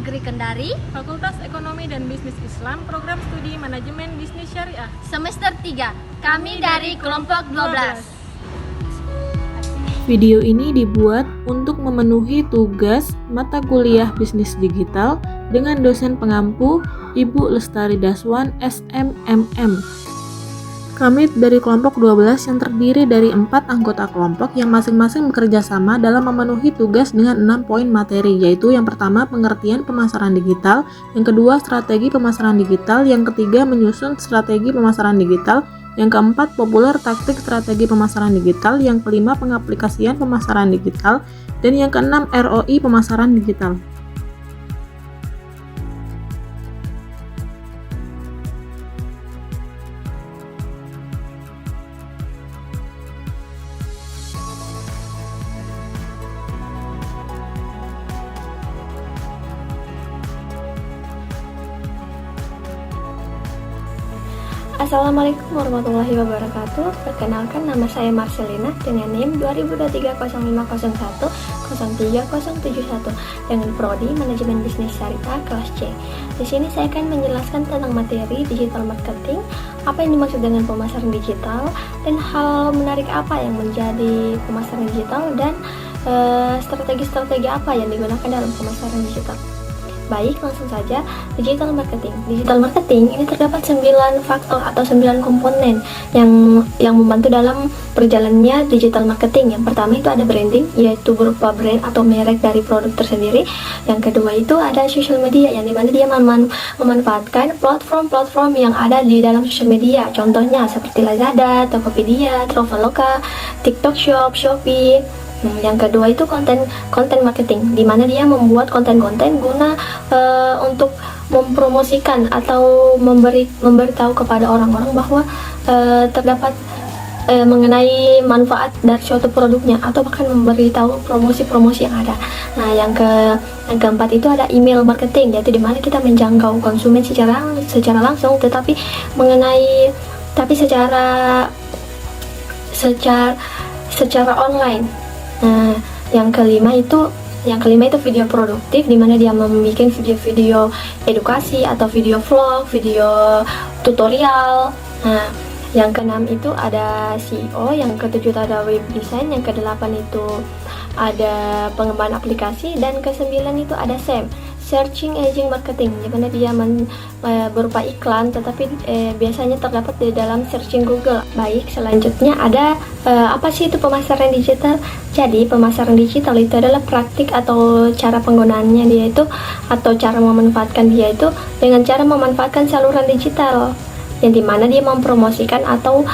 Negeri Kendari, Fakultas Ekonomi dan Bisnis Islam, Program Studi Manajemen Bisnis Syariah. semester 3. Kami dari kelompok 12. Video ini dibuat untuk memenuhi tugas mata kuliah bisnis digital dengan dosen pengampu Ibu Lestari Daswan, SMMM. Kami dari kelompok 12 yang terdiri dari 4 anggota kelompok yang masing-masing bekerja sama dalam memenuhi tugas dengan 6 poin materi, yaitu yang pertama pengertian pemasaran digital, yang kedua strategi pemasaran digital, yang ketiga menyusun strategi pemasaran digital, yang keempat populer taktik strategi pemasaran digital, yang kelima pengaplikasian pemasaran digital, dan yang keenam ROI pemasaran digital. Assalamualaikum warahmatullahi wabarakatuh. Perkenalkan, nama saya Marcelina dengan NIM 2023-0501-03-071 dengan Prodi Manajemen Bisnis Syariah kelas C. Di sini saya akan menjelaskan tentang materi digital marketing, apa yang dimaksud dengan pemasaran digital, dan hal menarik apa yang menjadi pemasaran digital, dan strategi-strategi apa yang digunakan dalam pemasaran digital. Baik, langsung saja. Digital marketing. Digital marketing ini terdapat 9 faktor atau 9 komponen yang membantu dalam perjalanannya digital marketing. Yang pertama itu ada branding, yaitu berupa brand atau merek dari produk tersendiri. Yang kedua itu ada social media, yang dimana dia memanfaatkan platform-platform yang ada di dalam social media. Contohnya seperti Lazada, Tokopedia, Traveloka, TikTok Shop, Shopee. Yang kedua itu konten marketing, di mana dia membuat konten-konten guna untuk mempromosikan atau memberitahu kepada orang-orang bahwa terdapat mengenai manfaat dari suatu produknya, atau bahkan memberitahu promosi-promosi yang ada. Nah, yang keempat itu ada email marketing, yaitu di mana kita menjangkau konsumen secara langsung, secara online. Nah, yang kelima itu video produktif, di mana dia membuat video-video edukasi atau video vlog, video tutorial. Nah, yang keenam itu ada SEO, yang ketujuh ada web design, yang kedelapan itu ada pengembangan aplikasi, dan kesembilan itu ada SEM, searching engine marketing, di mana dia berupa iklan, tetapi biasanya terdapat di dalam searching Google. Baik, selanjutnya ada apa sih itu pemasaran digital? Jadi pemasaran digital itu adalah praktik atau cara penggunaannya dia itu, atau cara memanfaatkan dia itu dengan cara memanfaatkan saluran digital, yang dimana dia mempromosikan atau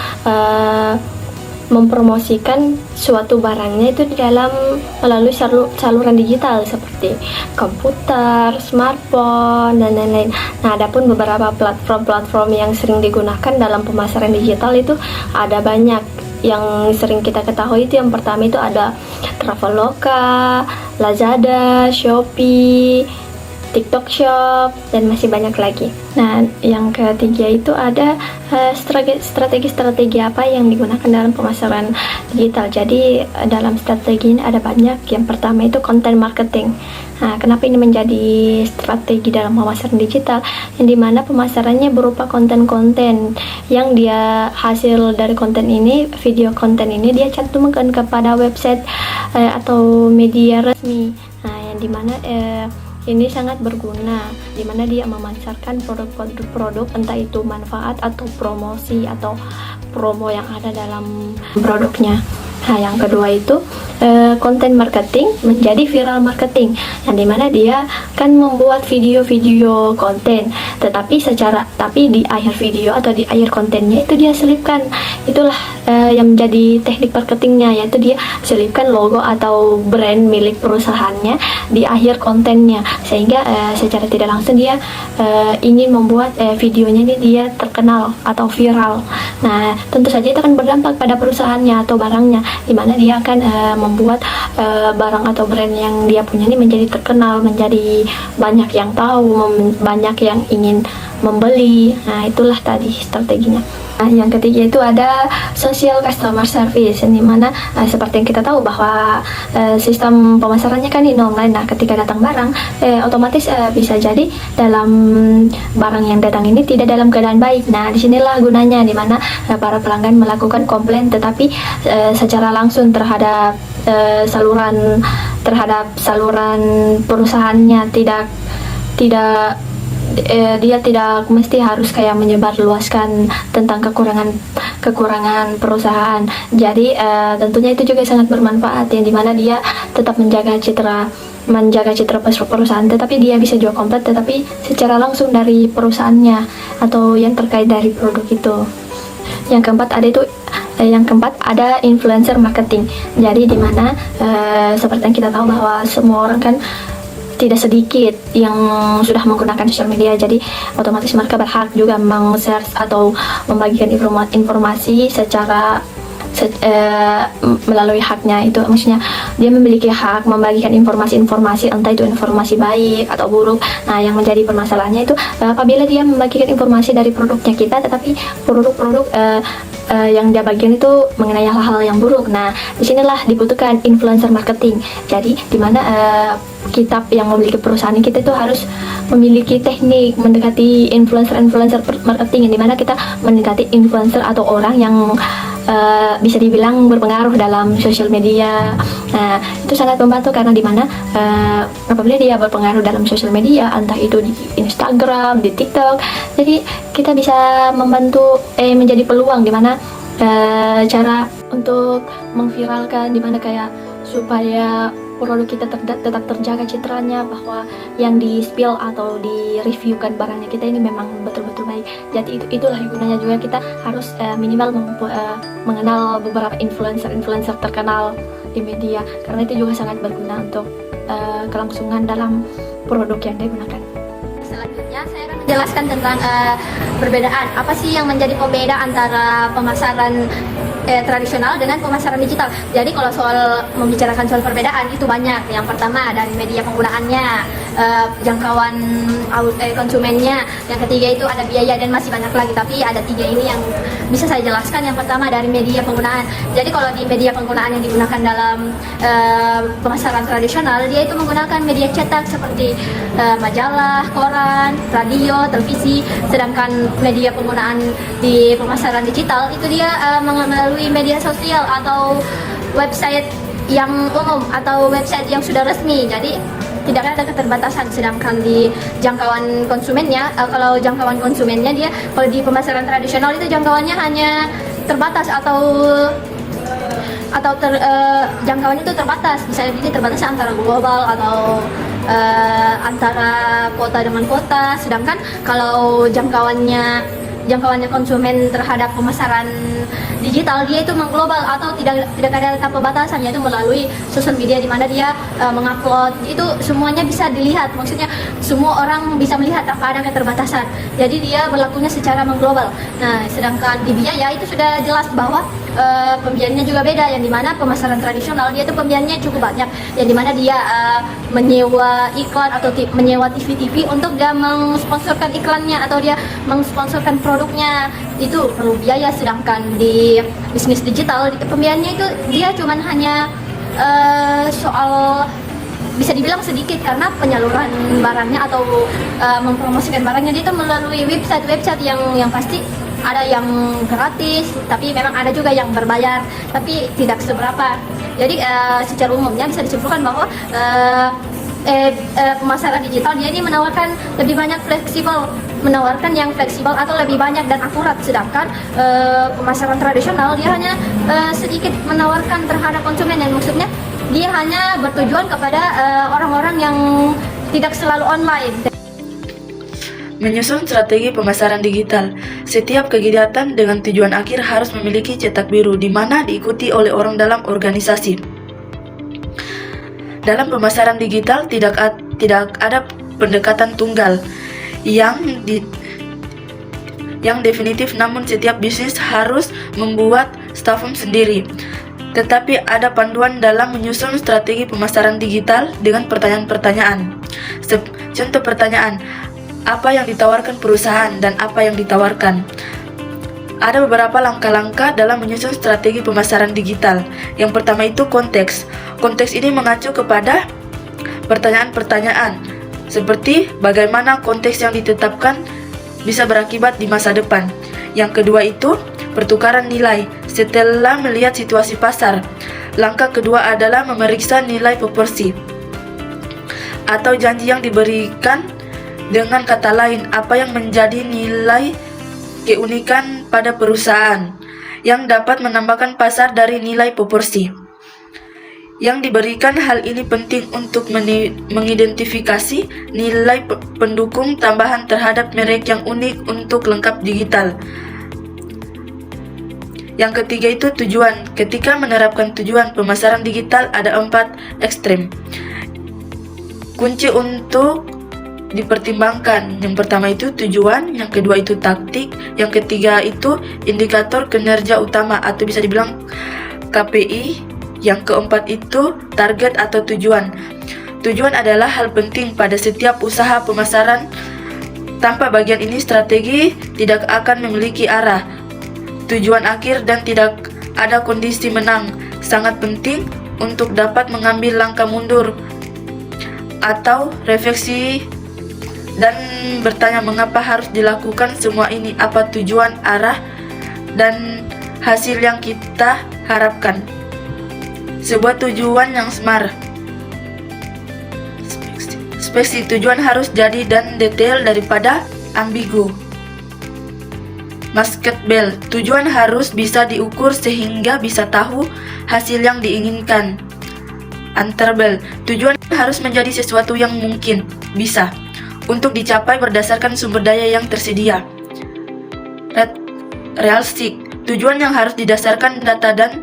mempromosikan suatu barangnya itu di dalam melalui saluran digital seperti komputer, smartphone, dan lain-lain. Nah, adapun beberapa platform yang sering digunakan dalam pemasaran digital itu ada banyak. Yang sering kita ketahui itu yang pertama itu ada Traveloka, Lazada, Shopee, TikTok Shop, dan masih banyak lagi. Nah, yang ketiga itu ada strategi-strategi apa yang digunakan dalam pemasaran digital. Jadi dalam strategi ini ada banyak. Yang pertama itu content marketing. Nah, kenapa ini menjadi strategi dalam pemasaran digital? Yang dimana pemasarannya berupa konten-konten yang dia hasil dari konten ini, video konten ini dia cantumkan kepada website atau media resmi. Nah, yang dimana ini sangat berguna, di mana dia memasarkan produk entah itu manfaat atau promosi atau promo yang ada dalam produknya. Nah, yang kedua itu konten marketing menjadi viral marketing, yang dimana dia kan membuat video-video konten, tapi di akhir video atau di akhir kontennya itu dia selipkan, itulah yang menjadi teknik marketingnya, yaitu dia selipkan logo atau brand milik perusahaannya di akhir kontennya, sehingga secara tidak langsung dia ingin membuat videonya ini dia terkenal atau viral. Nah, tentu saja itu akan berdampak pada perusahaannya atau barangnya, di mana dia akan membuat barang atau brand yang dia punya ini menjadi terkenal, menjadi banyak yang tahu, banyak yang ingin membeli. Nah, itulah tadi strateginya. Nah, yang ketiga itu ada social customer service, di mana seperti yang kita tahu bahwa sistem pemasarannya kan ini online. Nah, ketika datang barang, otomatis bisa jadi dalam barang yang datang ini tidak dalam keadaan baik. Nah, disinilah gunanya, di mana para pelanggan melakukan komplain, tetapi secara langsung terhadap saluran perusahaannya, dia tidak mesti harus kayak menyebarluaskan tentang kekurangan perusahaan. Jadi tentunya itu juga sangat bermanfaat, yang dimana dia tetap menjaga citra perusahaan, tetapi dia bisa juga komplit tetapi secara langsung dari perusahaannya atau yang terkait dari produk itu. Yang keempat ada influencer marketing. Jadi dimana seperti yang kita tahu bahwa semua orang kan tidak sedikit yang sudah menggunakan sosial media, jadi otomatis mereka berhak juga meng-share atau membagikan informasi melalui haknya. Itu maksudnya dia memiliki hak membagikan informasi-informasi, entah itu informasi baik atau buruk. Nah, yang menjadi permasalahannya itu apabila dia membagikan informasi dari produknya kita, tetapi produk-produk yang dia bagikan itu mengenai hal-hal yang buruk. Nah, disinilah dibutuhkan influencer marketing. Jadi dimana kita yang memiliki perusahaan kita itu harus memiliki teknik mendekati influencer marketing, yang dimana kita mendekati influencer atau orang yang bisa dibilang berpengaruh dalam sosial media. Nah, itu sangat membantu karena dimana apabila dia berpengaruh dalam sosial media, entah itu di Instagram, di TikTok, jadi kita bisa membantu menjadi peluang dimana cara untuk mengviralkan, dimana kayak supaya produk kita tetap terjaga citranya, bahwa yang di spill atau di reviewkan barangnya kita ini memang betul-betul baik. Jadi itulah gunanya juga kita harus minimal mengenal beberapa influencer terkenal di media, karena itu juga sangat berguna untuk kelangsungan dalam produk yang digunakan. Selanjutnya saya akan menjelaskan tentang perbedaan. Apa sih yang menjadi pembeda antara pemasaran tradisional dengan pemasaran digital. Jadi kalau soal membicarakan soal perbedaan itu banyak. Yang pertama dari media penggunaannya, jangkauan konsumennya. Yang ketiga itu ada biaya dan masih banyak lagi. Tapi ada 3 ini yang bisa saya jelaskan. Yang pertama dari media penggunaan. Jadi kalau di media penggunaan yang digunakan dalam pemasaran tradisional, dia itu menggunakan media cetak seperti majalah, koran, radio, televisi. Sedangkan media penggunaan di pemasaran digital itu dia melalui media sosial atau website yang umum atau website yang sudah resmi. Jadi tidak ada keterbatasan. Sedangkan di jangkauan konsumennya, kalau jangkauan konsumennya dia kalau di pemasaran tradisional itu jangkauannya hanya terbatas atau jangkauannya itu terbatas. Bisa jadi terbatas antara global atau antara kota dengan kota. Sedangkan kalau jangkauannya konsumen terhadap pemasaran digital, dia itu mengglobal atau tidak ada tanpa batasan, yaitu melalui sosial media di mana dia mengupload itu semuanya bisa dilihat. Maksudnya semua orang bisa melihat tanpa ada keterbatasan. Jadi dia berlakunya secara mengglobal. Nah, sedangkan di biaya itu sudah jelas bahwa pembiayanya juga beda, yang dimana pemasaran tradisional dia itu pembiayanya cukup banyak, yang dimana dia menyewa iklan atau menyewa TV untuk dia mensponsorkan iklannya atau dia mensponsorkan produknya, itu perlu biaya. Sedangkan di bisnis digital pembiayaannya itu dia cuman hanya soal bisa dibilang sedikit, karena penyaluran barangnya atau mempromosikan barangnya dia itu melalui website yang pasti ada yang gratis, tapi memang ada juga yang berbayar, tapi tidak seberapa. Jadi secara umumnya bisa disimpulkan bahwa pemasaran digital dia ini menawarkan lebih banyak menawarkan yang fleksibel atau lebih banyak dan akurat. Sedangkan pemasaran tradisional dia hanya sedikit menawarkan terhadap konsumen, yang maksudnya dia hanya bertujuan kepada orang-orang yang tidak selalu online. Menyusun strategi pemasaran digital. Setiap kegiatan dengan tujuan akhir harus memiliki cetak biru, di mana diikuti oleh orang dalam organisasi. Dalam pemasaran digital tidak ada pendekatan tunggal yang definitif, namun setiap bisnis harus membuat platform sendiri. Tetapi ada panduan dalam menyusun strategi pemasaran digital dengan pertanyaan-pertanyaan. Contoh pertanyaan, apa yang ditawarkan perusahaan dan apa yang ditawarkan. Ada beberapa langkah-langkah dalam menyusun strategi pemasaran digital. Yang pertama itu konteks. Konteks ini mengacu kepada pertanyaan-pertanyaan seperti bagaimana konteks yang ditetapkan bisa berakibat di masa depan. Yang kedua itu pertukaran nilai. Setelah melihat situasi pasar, langkah kedua adalah memeriksa nilai proporsi atau janji yang diberikan. Dengan kata lain, apa yang menjadi nilai keunikan pada perusahaan yang dapat menambahkan pasar dari nilai proporsi yang diberikan. Hal ini penting untuk mengidentifikasi nilai pendukung tambahan terhadap merek yang unik untuk lengkap digital. Yang ketiga itu tujuan. Ketika menerapkan tujuan pemasaran digital ada 4 ekstrem kunci untuk dipertimbangkan. Yang pertama itu tujuan, yang kedua itu taktik, yang ketiga itu indikator kinerja utama atau bisa dibilang KPI, yang keempat itu target atau tujuan. Tujuan adalah hal penting pada setiap usaha pemasaran. Tanpa bagian ini strategi tidak akan memiliki arah, tujuan akhir dan tidak ada kondisi menang. Sangat penting untuk dapat mengambil langkah mundur atau refleksi dan bertanya mengapa harus dilakukan semua ini, apa tujuan, arah, dan hasil yang kita harapkan. Sebuah tujuan yang smart. Spesifik tujuan harus jadi dan detail daripada ambigu. Marketable. Tujuan harus bisa diukur sehingga bisa tahu hasil yang diinginkan. Answerable. Tujuan harus menjadi sesuatu yang mungkin bisa untuk dicapai berdasarkan sumber daya yang tersedia. Realistic. Tujuan yang harus didasarkan data dan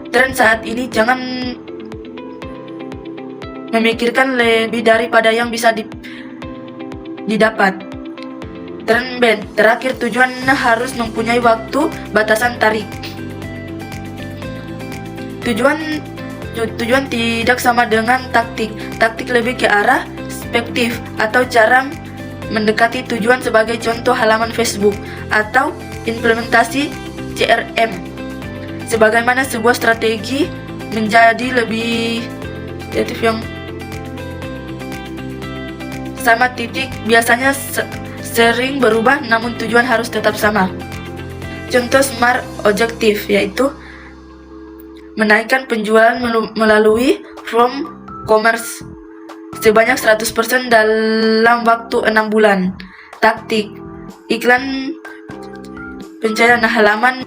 tren saat ini. Jangan memikirkan lebih daripada yang bisa didapat. Trend-band. Terakhir, tujuan harus mempunyai waktu batasan tarik. Tujuan tidak sama dengan taktik. Taktik lebih ke arah perspektif atau cara mendekati tujuan. Sebagai contoh, halaman Facebook atau implementasi CRM. Sebagaimana sebuah strategi menjadi lebih kreatif yang sama titik biasanya sering berubah, namun tujuan harus tetap sama. Contoh smart objektif yaitu menaikkan penjualan melalui from commerce sebanyak 100% dalam waktu 6 bulan. Taktik iklan pencarian halaman.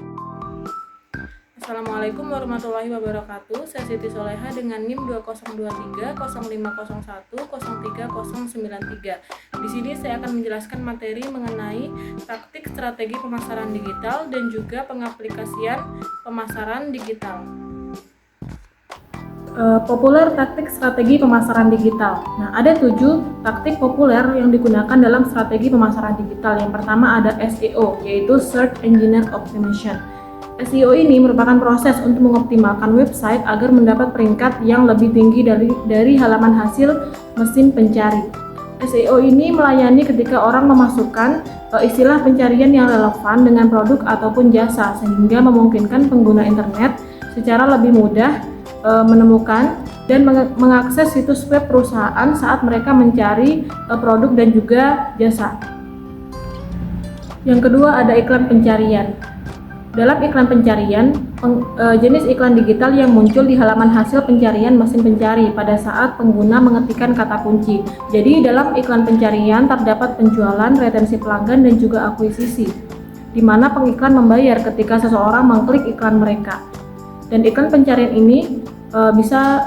Assalamualaikum warahmatullahi wabarakatuh. Saya Siti Soleha dengan NIM 2023 0501 03093. Di sini saya akan menjelaskan materi mengenai taktik strategi pemasaran digital dan juga pengaplikasian pemasaran digital. Populer taktik strategi pemasaran digital. Nah, ada 7 taktik populer yang digunakan dalam strategi pemasaran digital. Yang pertama ada SEO, yaitu Search Engine Optimization. SEO ini merupakan proses untuk mengoptimalkan website agar mendapat peringkat yang lebih tinggi dari halaman hasil mesin pencari. SEO ini melayani ketika orang memasukkan istilah pencarian yang relevan dengan produk ataupun jasa, sehingga memungkinkan pengguna internet secara lebih mudah menemukan dan mengakses situs web perusahaan saat mereka mencari produk dan juga jasa. Yang kedua ada iklan pencarian. Dalam iklan pencarian, jenis iklan digital yang muncul di halaman hasil pencarian mesin pencari pada saat pengguna mengetikkan kata kunci. Jadi dalam iklan pencarian terdapat penjualan, retensi pelanggan, dan juga akuisisi, di mana pengiklan membayar ketika seseorang mengklik iklan mereka. Dan iklan pencarian ini bisa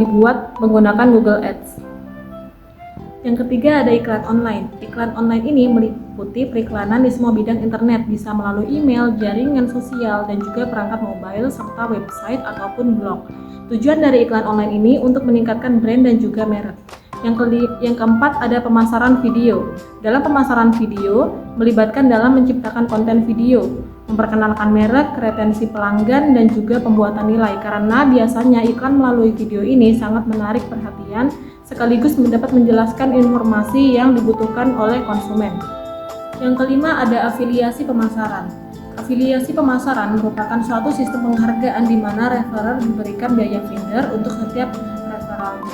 dibuat menggunakan Google Ads. Yang ketiga ada iklan online. Iklan online ini meliputi periklanan di semua bidang internet, bisa melalui email, jaringan sosial, dan juga perangkat mobile serta website ataupun blog. Tujuan dari iklan online ini untuk meningkatkan brand dan juga merek. Yang keempat ada pemasaran video. Dalam pemasaran video melibatkan dalam menciptakan konten video, memperkenalkan merek, retensi pelanggan, dan juga pembuatan nilai, karena biasanya iklan melalui video ini sangat menarik perhatian sekaligus dapat menjelaskan informasi yang dibutuhkan oleh konsumen. Yang kelima ada afiliasi pemasaran. Afiliasi pemasaran merupakan suatu sistem penghargaan di mana referrer diberikan biaya vendor untuk setiap referralnya.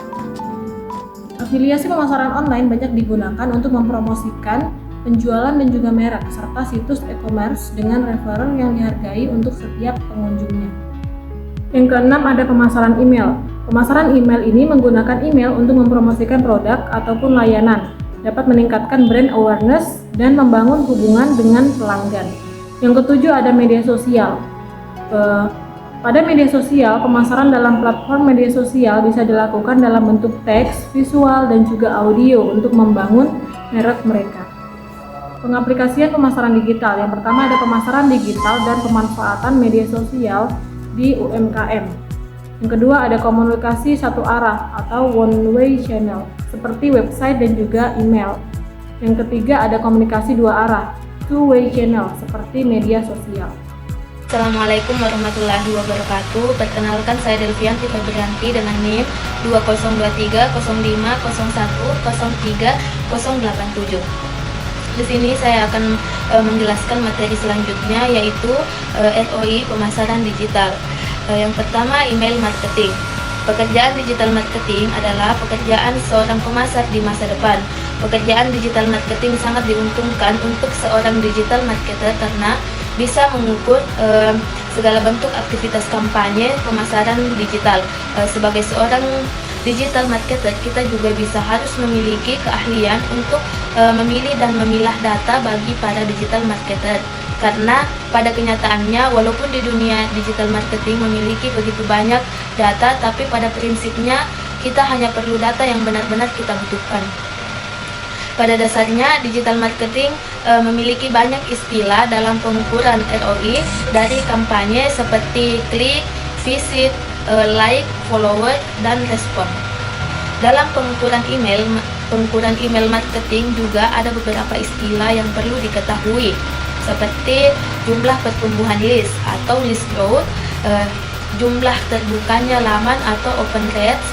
Afiliasi pemasaran online banyak digunakan untuk mempromosikan penjualan dan juga merek, serta situs e-commerce dengan referrer yang dihargai untuk setiap pengunjungnya. Yang keenam ada pemasaran email. Pemasaran email ini menggunakan email untuk mempromosikan produk ataupun layanan, dapat meningkatkan brand awareness dan membangun hubungan dengan pelanggan. Yang ketujuh ada media sosial. Pada media sosial, pemasaran dalam platform media sosial bisa dilakukan dalam bentuk teks, visual, dan juga audio untuk membangun merek mereka. Pengaplikasian pemasaran digital. Yang pertama ada pemasaran digital dan pemanfaatan media sosial di UMKM. Yang kedua ada komunikasi satu arah atau one way channel seperti website dan juga email. Yang ketiga ada komunikasi dua arah, two way channel seperti media sosial. Assalamualaikum warahmatullahi wabarakatuh. Perkenalkan saya Delvianti Febrianti dengan NIM 202301010387. Di sini saya akan menjelaskan materi selanjutnya yaitu ROI pemasaran digital. Yang pertama email marketing. Pekerjaan digital marketing adalah pekerjaan seorang pemasar di masa depan. Pekerjaan digital marketing sangat diuntungkan untuk seorang digital marketer karena bisa mengukur segala bentuk aktivitas kampanye pemasaran digital. Sebagai seorang digital marketer, kita juga bisa harus memiliki keahlian untuk memilih dan memilah data bagi para digital marketer. Karena pada kenyataannya, walaupun di dunia digital marketing memiliki begitu banyak data, tapi pada prinsipnya kita hanya perlu data yang benar-benar kita butuhkan. Pada dasarnya, digital marketing memiliki banyak istilah dalam pengukuran ROI dari kampanye seperti klik, visit, like, follower, dan respon. Dalam pengukuran email marketing juga ada beberapa istilah yang perlu diketahui seperti jumlah pertumbuhan list atau list growth, jumlah terbukanya laman atau open rates,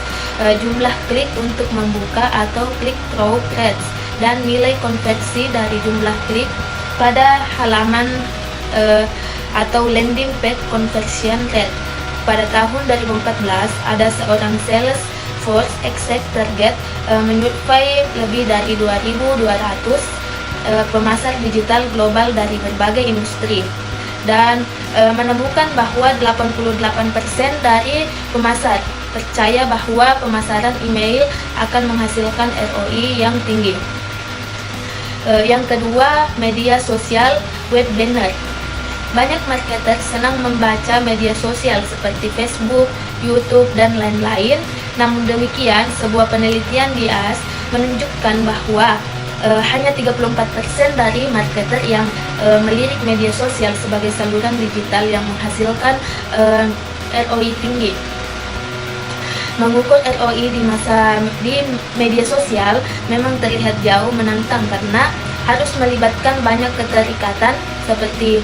jumlah klik untuk membuka atau click through rates, dan nilai konversi dari jumlah klik pada halaman atau landing page conversion rate. Pada tahun 2014 ada seorang Salesforce Exact Target menyurvei lebih dari 2.200 pemasar digital global dari berbagai industri dan menemukan bahwa 88% dari pemasar percaya bahwa pemasaran email akan menghasilkan ROI yang tinggi. Yang kedua, media sosial web banner. Banyak marketer senang membaca media sosial seperti Facebook, YouTube, dan lain-lain. Namun demikian, sebuah penelitian di AS menunjukkan bahwa hanya 34% dari marketer yang melirik media sosial sebagai saluran digital yang menghasilkan ROI tinggi. Mengukur ROI di media sosial memang terlihat jauh menantang karena harus melibatkan banyak keterikatan seperti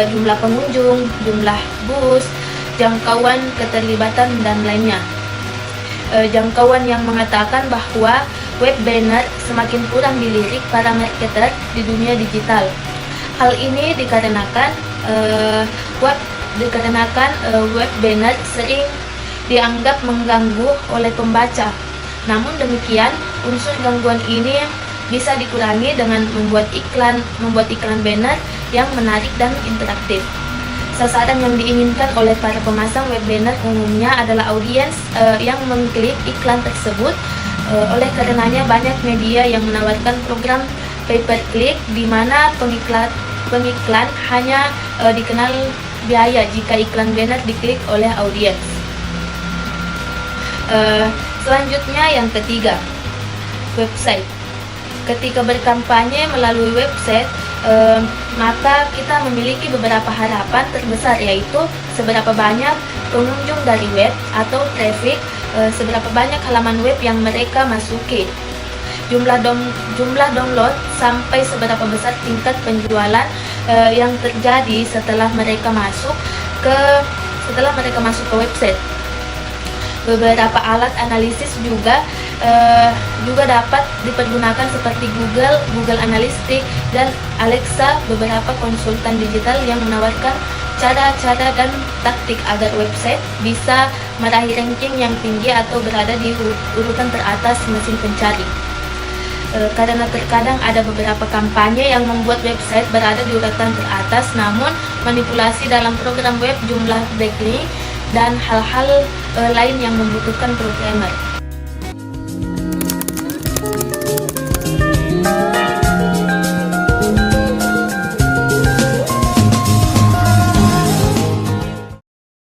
jumlah pengunjung, jumlah booth, jangkauan keterlibatan, dan lainnya. Jangkauan yang mengatakan bahwa web banner semakin kurang dilirik para marketer di dunia digital. Hal ini dikarenakan web banner sering dianggap mengganggu oleh pembaca. Namun demikian, unsur gangguan ini bisa dikurangi dengan membuat iklan banner yang menarik dan interaktif. Sasaran yang diinginkan oleh para pemasang web banner umumnya adalah audiens yang mengklik iklan tersebut. Oleh karenanya banyak media yang menawarkan program pay per click di mana pengiklan hanya dikenal biaya jika iklan banner diklik oleh audiens. Selanjutnya yang ketiga, website. Ketika berkampanye melalui website, maka kita memiliki beberapa harapan terbesar, yaitu seberapa banyak pengunjung dari web atau traffic, seberapa banyak halaman web yang mereka masuki, jumlah download, sampai seberapa besar tingkat penjualan yang terjadi setelah mereka masuk ke website. beberapa alat analisis juga dapat dipergunakan seperti Google Analytics dan Alexa, beberapa konsultan digital yang menawarkan cara-cara dan taktik agar website bisa meraih ranking yang tinggi atau berada di urutan teratas mesin pencari. Karena terkadang ada beberapa kampanye yang membuat website berada di urutan teratas, namun manipulasi dalam program web, jumlah backlink, dan hal-hal lain yang membutuhkan programmer.